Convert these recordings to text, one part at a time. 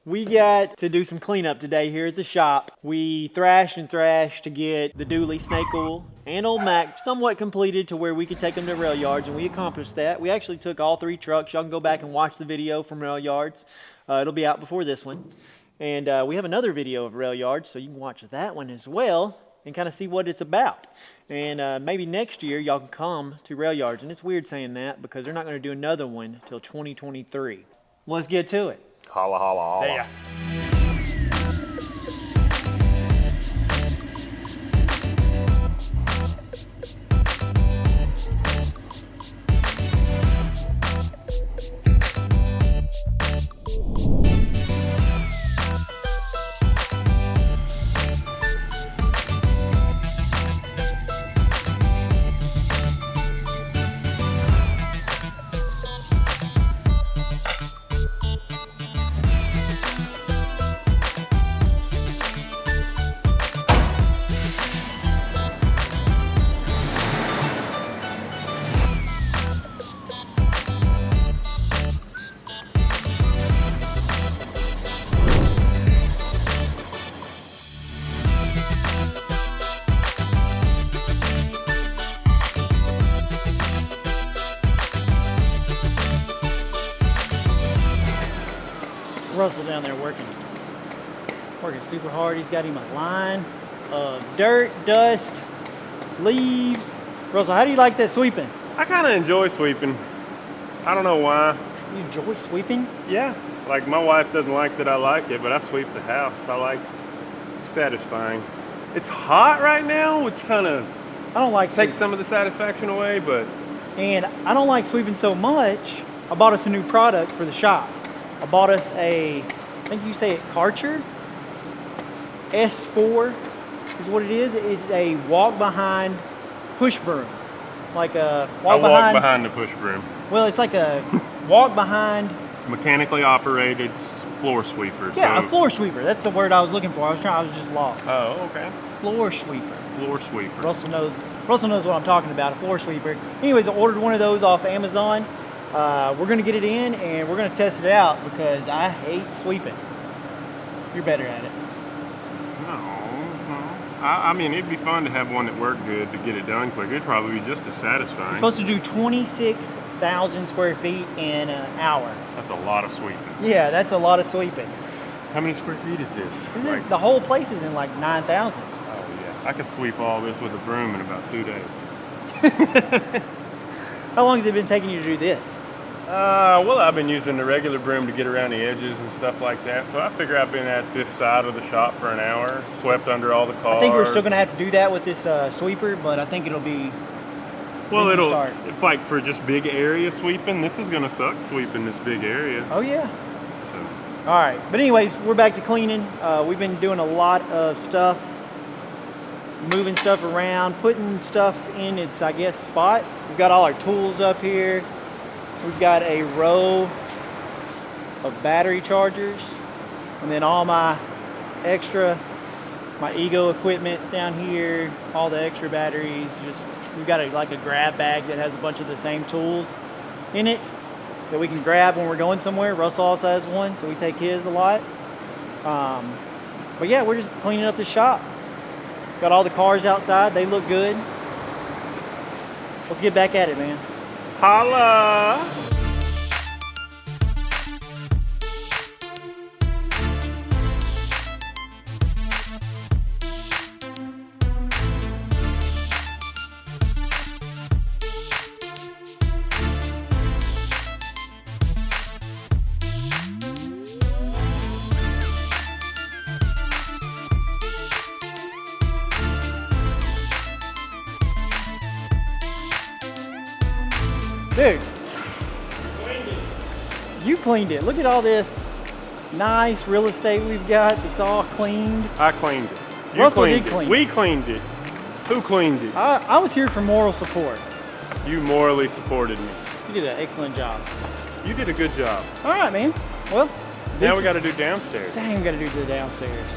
We got to do some cleanup today here at the shop. We thrashed and thrashed to get the dually, snake oil, and old Mac somewhat completed to where we could take them to rail yards, and we accomplished that. We actually took all 3 trucks. Y'all can go back and watch the video from rail yards. It'll be out before this one. And we have another video of rail yards, so you can watch that one as well and kind of see what it's about. And maybe next year y'all can come to rail yards. And it's weird saying that because they're not going to do another one till 2023. Let's get to it. Holla, holla, holla. See ya. Russell down there working super hard. He's got him a line of dirt, dust, leaves. Russell, how do you like that sweeping? I kind of enjoy sweeping. I don't know why. You enjoy sweeping? Yeah. Like my wife doesn't like that I like it, but I sweep the house. I like satisfying. It's hot right now, which kind of I don't like takes some of the satisfaction away, but. And I don't like sweeping so much. I bought us a new product for the shop. I bought us I think you say it Karcher. S4 is what it is. It's a walk behind push broom. Like a walk behind the push broom. Well, it's like a walk behind. Mechanically operated floor sweeper. Yeah, so. A floor sweeper. That's the word I was looking for. I was just lost. Oh, okay. Floor sweeper. Floor sweeper. Russell knows what I'm talking about, a floor sweeper. Anyways, I ordered one of those off Amazon. We're gonna get it in and we're gonna test it out because I hate sweeping. You're better at it. No. I mean, it'd be fun to have one that worked good to get it done quick. It'd probably be just as satisfying. It's supposed to do 26,000 square feet in an hour. That's a lot of sweeping. Yeah, that's a lot of sweeping. How many square feet is this? The whole place is in like 9,000. Oh yeah, I could sweep all this with a broom in about 2 days. How long has it been taking you to do this? Well, I've been using the regular broom to get around the edges and stuff like that. So I figure I've been at this side of the shop for an hour, swept under all the cars. I think we're still going to have to do that with this sweeper, but I think it'll be. Well, it'll like for just big area sweeping. This is going to suck sweeping this big area. Oh yeah. So. All right, but anyways, we're back to cleaning. We've been doing a lot of stuff, moving stuff around, putting stuff in its, I guess, spot. We've got all our tools up here. We've got a row of battery chargers, and then all my Ego equipment's down here, all the extra batteries. We've got like a grab bag that has a bunch of the same tools in it that we can grab when we're going somewhere. Russell also has one, so we take his a lot. But yeah, we're just cleaning up the shop. Got all the cars outside, they look good. Let's get back at it, man. Holla! Dude, you cleaned it. Look at all this nice real estate we've got. It's all cleaned. I cleaned it. You Russell cleaned did clean it. We cleaned it. Who cleaned it? I was here for moral support. You morally supported me. You did an excellent job. You did a good job. All right, man. Well, now we got to do downstairs. Dang, we got to do the downstairs.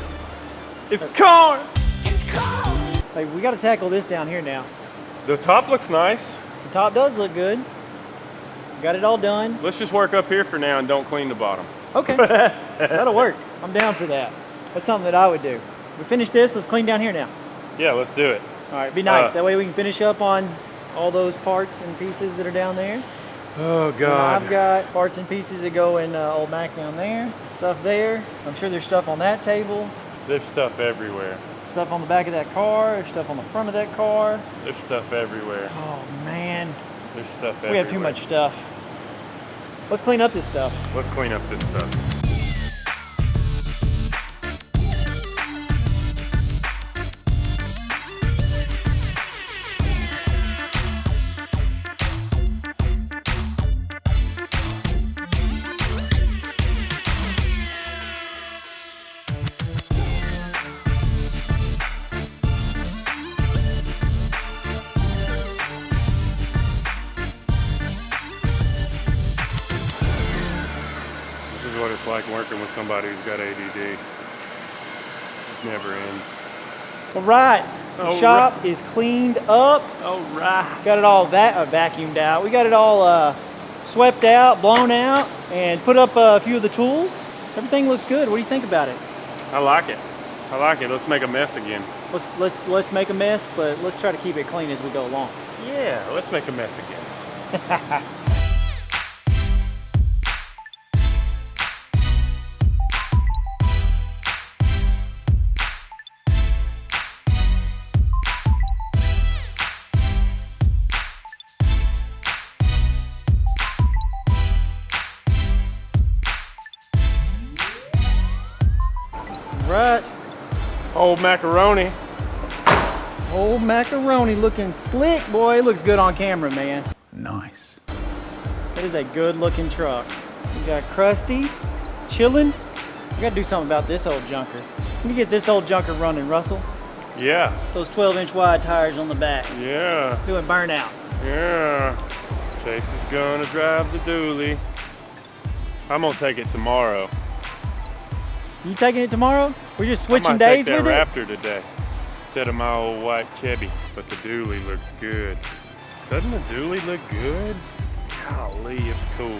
It's cold. It's cold. Like, we got to tackle this down here now. The top looks nice. The top does look good. Got it all done. Let's just work up here for now and don't clean the bottom. Okay, that'll work. I'm down for that. That's something that I would do. We finish this, let's clean down here now. Yeah, let's do it. All right, be nice. That way we can finish up on all those parts and pieces that are down there. Oh, And God. I've got parts and pieces that go in Old Mac down there, stuff there. I'm sure there's stuff on that table, There's stuff everywhere. stuff on the back of that car, there's stuff on the front of that car. There's stuff everywhere. Oh man, There's stuff everywhere. we have too much stuff. Let's clean up this stuff. Let's clean up this stuff. This is what it's like working with somebody who's got ADD. It never ends. All right, the All shop is cleaned up. All right. Got it all vacuumed out. We got it all swept out, blown out, and put up a few of the tools. Everything looks good. What do you think about it? I like it. I like it. Let's make a mess again. Let's make a mess, but let's try to keep it clean as we go along. Yeah, let's make a mess again. Right. Old macaroni. Old macaroni looking slick, boy. It looks good on camera, man. Nice. That is a good looking truck. We got Krusty chilling. We gotta do something about this old junker. Let me get this old junker running, Russell. Yeah. Those 12-inch wide tires on the back. Yeah. Doing burnouts. Yeah. Chase is gonna drive the dually. I'm gonna take it tomorrow. You taking it tomorrow? We're just I switching might days take that with it? Raptor today instead of my old white Chevy, but the dually looks good. Doesn't the dually look good? Golly, it's cool.